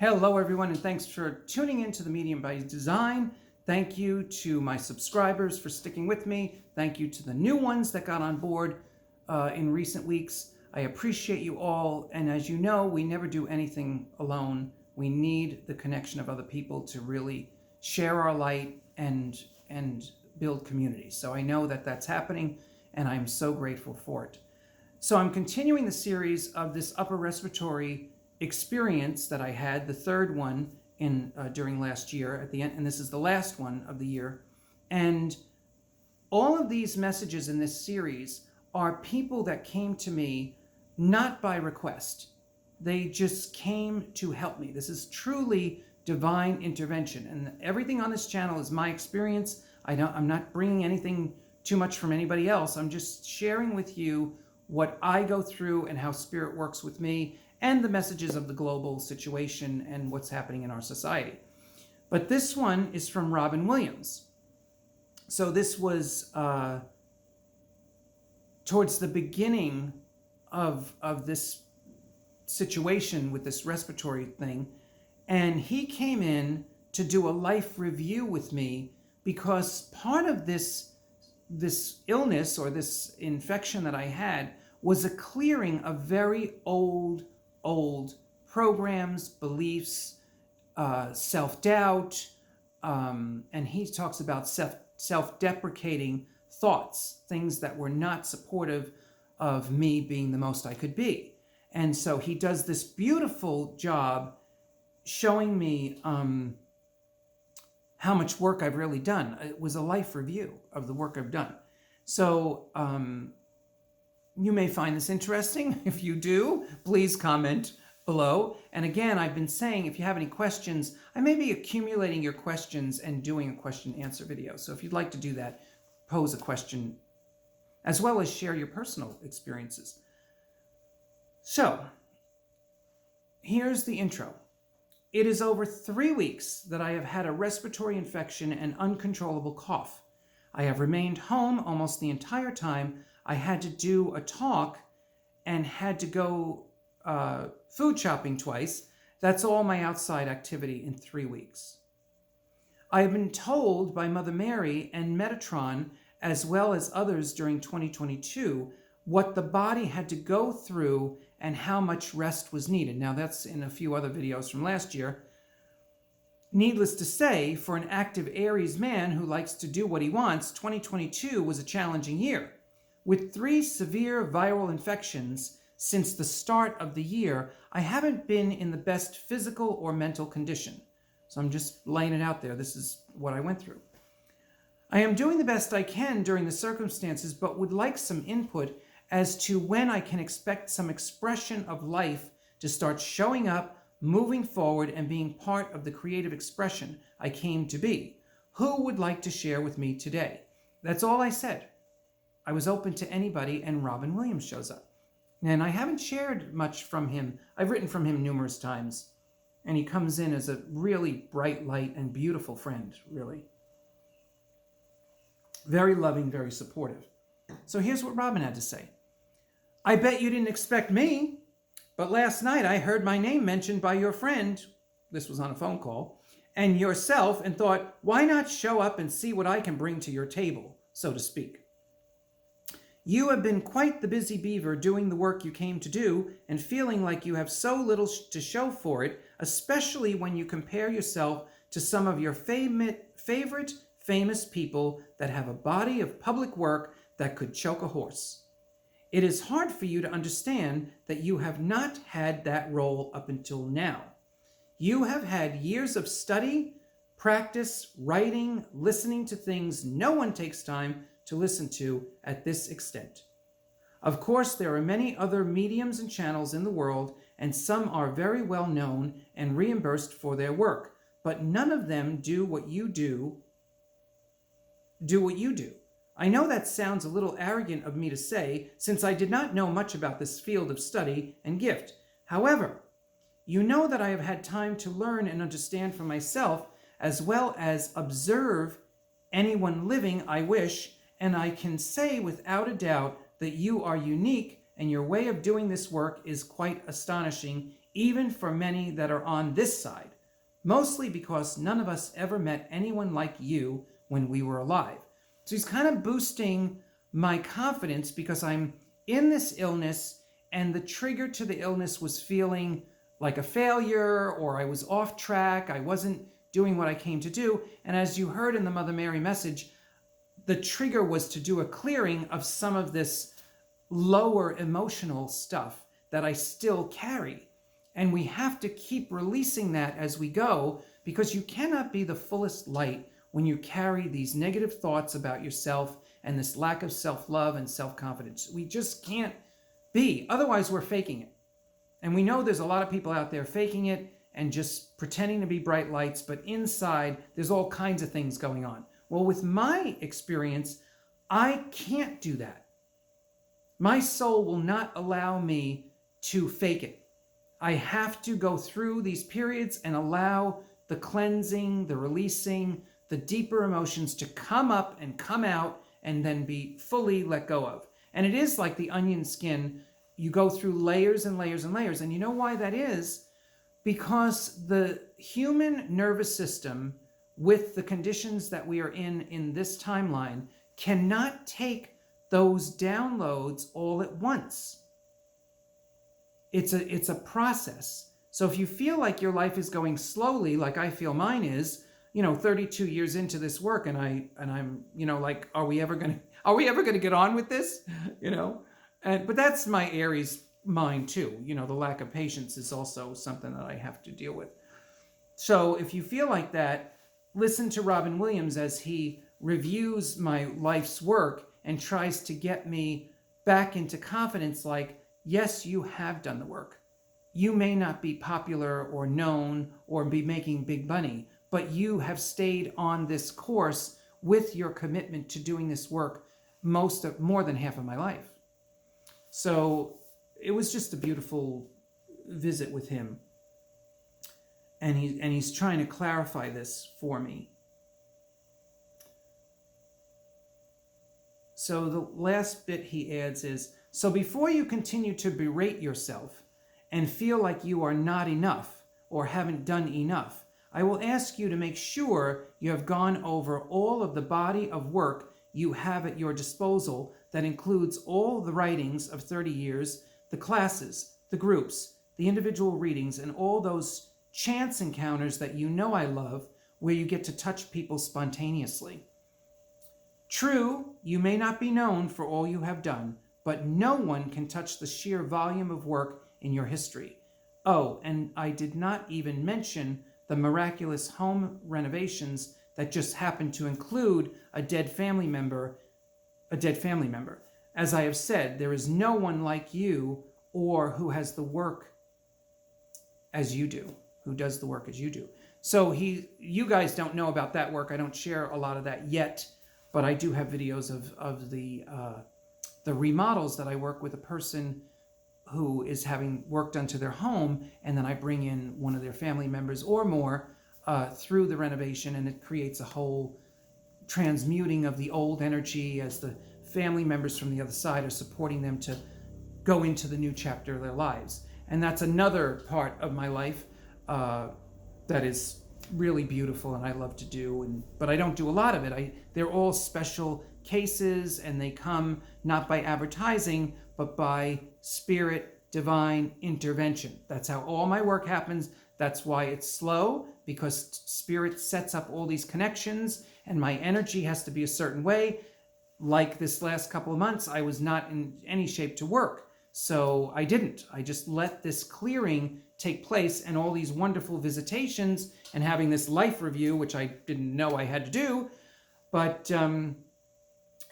Hello everyone, and thanks for tuning in to the Medium by Design. Thank you to my subscribers for sticking with me. Thank you to the new ones that got on board in recent weeks. I appreciate you all, and as you know, we never do anything alone. We need the connection of other people to really share our light and build community. So I know that that's happening, and I'm so grateful for it. So I'm continuing the series of this upper respiratory experience that I had, the third one during last year at the end, and this is the last one of the year. And all of these messages in this series are people that came to me not by request. They just came to help me. This is truly divine intervention, and everything on this channel is my experience. I'm not bringing anything too much from anybody else. I'm just sharing with you what I go through and how spirit works with me, and the messages of the global situation and what's happening in our society. But this one is from Robin Williams. So this was towards the beginning of this situation with this respiratory thing. And he came in to do a life review with me because part of this illness or this infection that I had was a clearing of very old programs, beliefs, self-doubt, and he talks about self-deprecating thoughts, things that were not supportive of me being the most I could be. And so he does this beautiful job showing me how much work I've really done. It was a life review of the work I've done. So you may find this interesting. If you do, please comment below. And again, I've been saying, if you have any questions, I may be accumulating your questions and doing a question and answer video. So if you'd like to do that, pose a question, as well as share your personal experiences. So here's the intro. It is over 3 weeks that I have had a respiratory infection and uncontrollable cough. I have remained home almost the entire time. I had to do a talk and had to go food shopping twice. That's all my outside activity in 3 weeks. I have been told by Mother Mary and Metatron, as well as others during 2022, what the body had to go through and how much rest was needed. Now that's in a few other videos from last year. Needless to say, for an active Aries man who likes to do what he wants, 2022 was a challenging year. With 3 severe viral infections since the start of the year, I haven't been in the best physical or mental condition. So I'm just laying it out there. This is what I went through. I am doing the best I can during the circumstances, but would like some input as to when I can expect some expression of life to start showing up, moving forward, and being part of the creative expression I came to be. Who would like to share with me today? That's all I said. I was open to anybody, and Robin Williams shows up. And I haven't shared much from him. I've written from him numerous times, and he comes in as a really bright light and beautiful friend, really. Very loving, very supportive. So here's what Robin had to say. I bet you didn't expect me, but last night I heard my name mentioned by your friend, this was on a phone call, and yourself, and thought, why not show up and see what I can bring to your table, so to speak. You have been quite the busy beaver doing the work you came to do and feeling like you have so little to show for it, especially when you compare yourself to some of your favorite famous people that have a body of public work that could choke a horse. It is hard for you to understand that you have not had that role up until now. You have had years of study, practice, writing, listening to things no one takes time to listen to at this extent. Of course, there are many other mediums and channels in the world, and some are very well known and reimbursed for their work, but none of them do what you do. I know that sounds a little arrogant of me to say, since I did not know much about this field of study and gift. However, you know that I have had time to learn and understand for myself, as well as observe anyone living I wish, and I can say without a doubt that you are unique and your way of doing this work is quite astonishing, even for many that are on this side, mostly because none of us ever met anyone like you when we were alive. So he's kind of boosting my confidence because I'm in this illness, and the trigger to the illness was feeling like a failure, or I was off track, I wasn't doing what I came to do. And as you heard in the Mother Mary message, the trigger was to do a clearing of some of this lower emotional stuff that I still carry. And we have to keep releasing that as we go, because you cannot be the fullest light when you carry these negative thoughts about yourself and this lack of self-love and self-confidence. We just can't be. Otherwise, we're faking it. And we know there's a lot of people out there faking it and just pretending to be bright lights, but inside, there's all kinds of things going on. Well, with my experience, I can't do that. My soul will not allow me to fake it. I have to go through these periods and allow the cleansing, the releasing, the deeper emotions to come up and come out and then be fully let go of. And it is like the onion skin. You go through layers and layers and layers. And you know why that is? Because the human nervous system, with the conditions that we are in this timeline, cannot take those downloads all at once. It's a process. So if you feel like your life is going slowly, like I feel mine is, 32 years into this work, and I'm, like, are we ever gonna get on with this? But that's my Aries mind too. The lack of patience is also something that I have to deal with. So if you feel like that, listen to Robin Williams as he reviews my life's work and tries to get me back into confidence, like, yes, you have done the work. You may not be popular or known or be making big money, but you have stayed on this course with your commitment to doing this work more than half of my life. So it was just a beautiful visit with him. And he's trying to clarify this for me. So the last bit he adds is, so before you continue to berate yourself and feel like you are not enough or haven't done enough, I will ask you to make sure you have gone over all of the body of work you have at your disposal that includes all the writings of 30 years, the classes, the groups, the individual readings, and all those chance encounters that I love, where you get to touch people spontaneously. True, you may not be known for all you have done, but no one can touch the sheer volume of work in your history. Oh, and I did not even mention the miraculous home renovations that just happened to include a dead family member. As I have said, there is no one like you or who has the work as you do, who does the work as you do. So you guys don't know about that work. I don't share a lot of that yet, but I do have videos of the remodels that I work with a person who is having work done to their home, and then I bring in one of their family members or more through the renovation, and it creates a whole transmuting of the old energy as the family members from the other side are supporting them to go into the new chapter of their lives. And that's another part of my life that is really beautiful and I love to do. But I don't do a lot of it. They're all special cases, and they come not by advertising, but by spirit, divine intervention. That's how all my work happens. That's why it's slow, because spirit sets up all these connections, and my energy has to be a certain way. Like this last couple of months, I was not in any shape to work. So I didn't. I just let this clearing take place, and all these wonderful visitations and having this life review, which I didn't know I had to do. But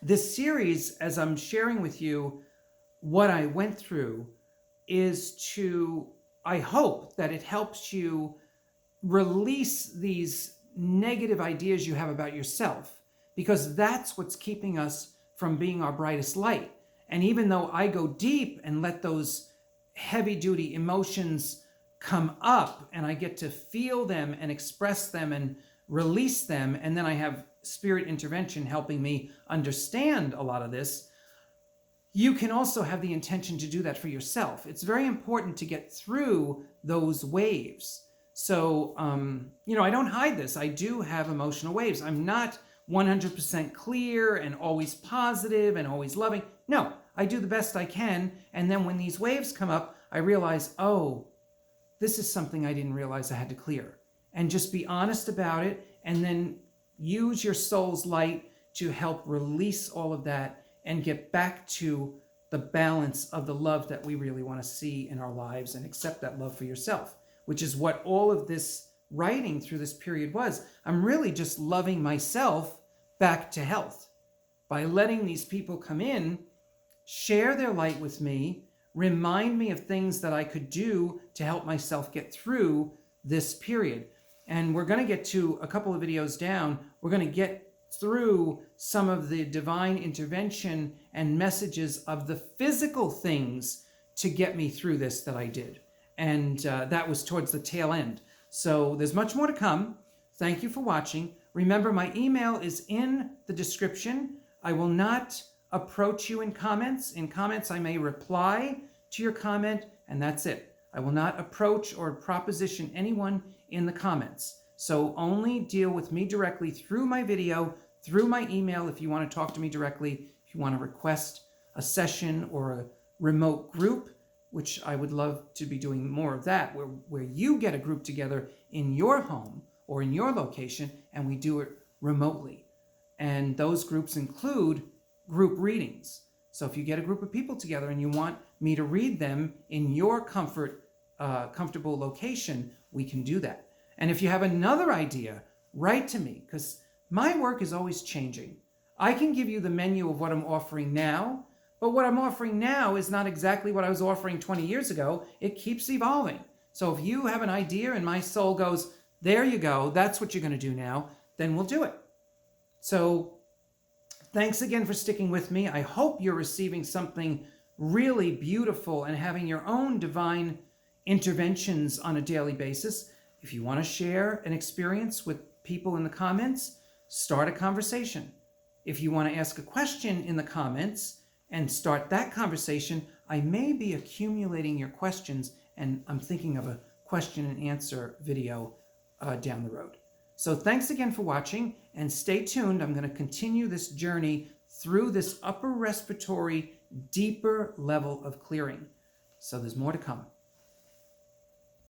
this series, as I'm sharing with you what I went through, I hope that it helps you release these negative ideas you have about yourself, because that's what's keeping us from being our brightest light. And even though I go deep and let those heavy-duty emotions come up, and I get to feel them and express them and release them, and then I have spirit intervention helping me understand a lot of this, you can also have the intention to do that for yourself. It's very important to get through those waves. So, I don't hide this. I do have emotional waves. I'm not 100% clear and always positive and always loving. No, I do the best I can. And then when these waves come up, I realize, oh, this is something I didn't realize I had to clear. And just be honest about it, and then use your soul's light to help release all of that and get back to the balance of the love that we really want to see in our lives, and accept that love for yourself, which is what all of this writing through this period was. I'm really just loving myself back to health by letting these people come in, share their light with me, remind me of things that I could do to help myself get through this period. And we're going to get to a couple of videos down. We're going to get through some of the divine intervention and messages of the physical things to get me through this that I did. And that was towards the tail end. So there's much more to come. Thank you for watching. Remember, my email is in the description. I will not approach you in comments. In comments, I may reply to your comment, and that's it. I will not approach or proposition anyone in the comments. So only deal with me directly through my video, through my email if you want to talk to me directly, if you want to request a session or a remote group, which I would love to be doing more of that, where you get a group together in your home or in your location, and we do it remotely. And those groups include group readings. So if you get a group of people together and you want me to read them in your comfortable location, we can do that. And if you have another idea, write to me, because my work is always changing. I can give you the menu of what I'm offering now, but what I'm offering now is not exactly what I was offering 20 years ago. It keeps evolving. So if you have an idea and my soul goes, there you go, that's what you're going to do now, then we'll do it. So thanks again for sticking with me. I hope you're receiving something really beautiful and having your own divine interventions on a daily basis. If you want to share an experience with people in the comments, start a conversation. If you want to ask a question in the comments and start that conversation, I may be accumulating your questions, and I'm thinking of a question and answer video down the road. So thanks again for watching, and stay tuned. I'm going to continue this journey through this upper respiratory, deeper level of clearing. So there's more to come.